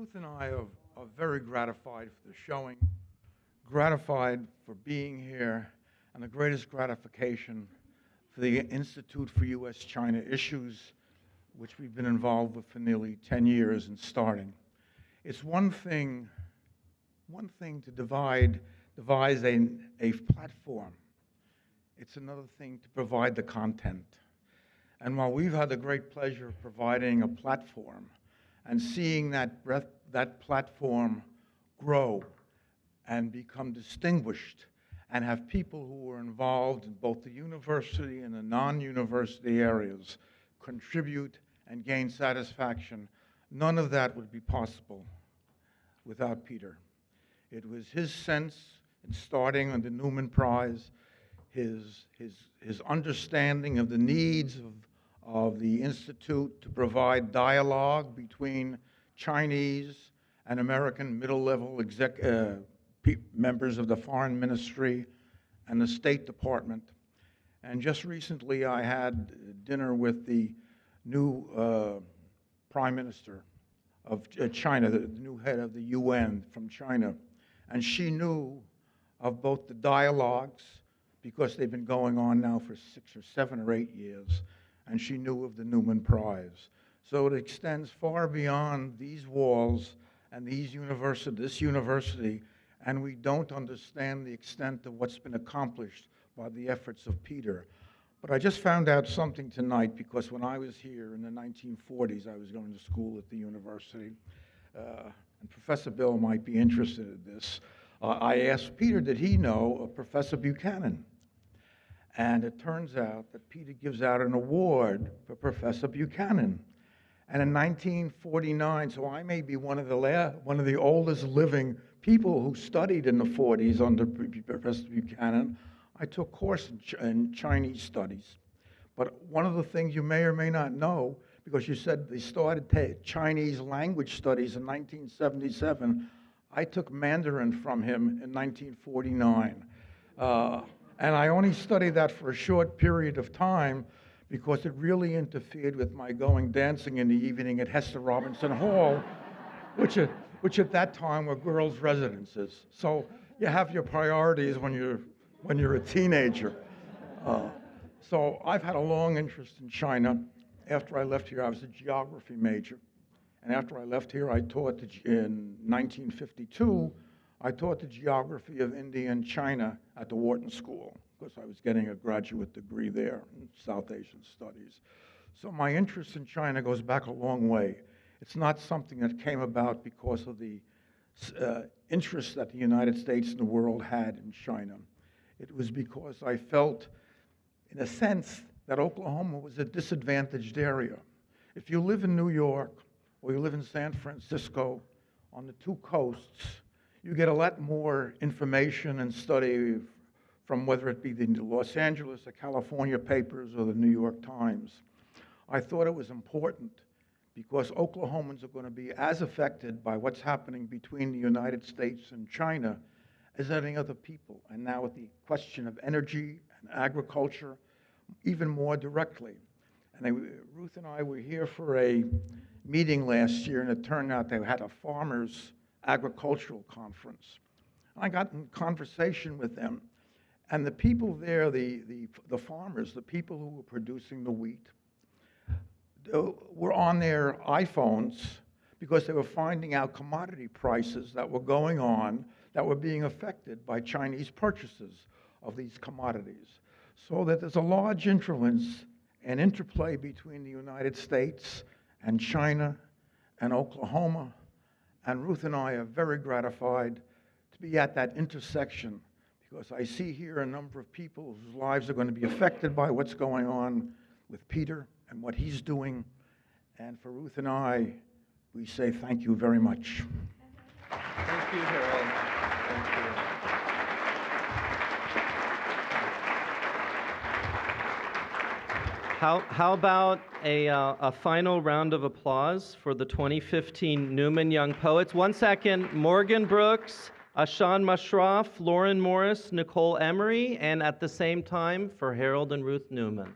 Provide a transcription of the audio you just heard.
Ruth and I are very gratified for the showing, gratified for being here, and the greatest gratification for the Institute for U.S.-China Issues, which we've been involved with for nearly 10 years and starting. It's one thing to devise a platform. It's another thing to provide the content. And while we've had the great pleasure of providing a platform and seeing that platform grow and become distinguished and have people who are involved in both the university and the non-university areas contribute and gain satisfaction, none of that would be possible without Peter. It was his sense in starting on the Newman Prize, his understanding of the needs of the Institute to provide dialogue between Chinese and American middle-level members of the Foreign Ministry and the State Department. And just recently I had dinner with the new Prime Minister of China, the new head of the UN from China. And she knew of both the dialogues, because they've been going on now for 6 or 7 or 8 years, and she knew of the Newman Prize. So it extends far beyond these walls and this university, and we don't understand the extent of what's been accomplished by the efforts of Peter. But I just found out something tonight, because when I was here in the 1940s, I was going to school at the university, and Professor Bill might be interested in this. I asked Peter, did he know of Professor Buchanan? And it turns out that Peter gives out an award for Professor Buchanan. And in 1949, so I may be one of the oldest living people who studied in the 40s under Professor Buchanan, I took a course in Chinese studies. But one of the things you may or may not know, because you said they started Chinese language studies in 1977, I took Mandarin from him in 1949. And I only studied that for a short period of time because it really interfered with my going dancing in the evening at Hester Robinson Hall, which at that time were girls' residences. So you have your priorities when you're a teenager. So I've had a long interest in China. After I left here, I was a geography major. And after I left here, I taught in 1952, I taught the geography of India and China at the Wharton School, because I was getting a graduate degree there in South Asian Studies. So my interest in China goes back a long way. It's not something that came about because of the interest that the United States and the world had in China. It was because I felt, in a sense, that Oklahoma was a disadvantaged area. If you live in New York or you live in San Francisco on the two coasts, you get a lot more information and study from whether it be the Los Angeles or California papers or the New York Times. I thought it was important because Oklahomans are going to be as affected by what's happening between the United States and China as any other people. And now with the question of energy and agriculture, even more directly. And Ruth and I were here for a meeting last year, and it turned out they had a farmers' agricultural conference. I got in conversation with them, and the people there, the farmers, the people who were producing the wheat, were on their iPhones because they were finding out commodity prices that were going on that were being affected by Chinese purchases of these commodities. So that there's a large influence and interplay between the United States and China and Oklahoma. And Ruth and I are very gratified to be at that intersection, because I see here a number of people whose lives are going to be affected by what's going on with Peter and what he's doing. And for Ruth and I, we say thank you very much. Thank you, Harold. Thank you. How about a final round of applause for the 2015 Newman Young Poets? 1 second, Morgan Brooks, Ashan Mashraf, Lauren Morris, Nicole Emery, and at the same time for Harold and Ruth Newman.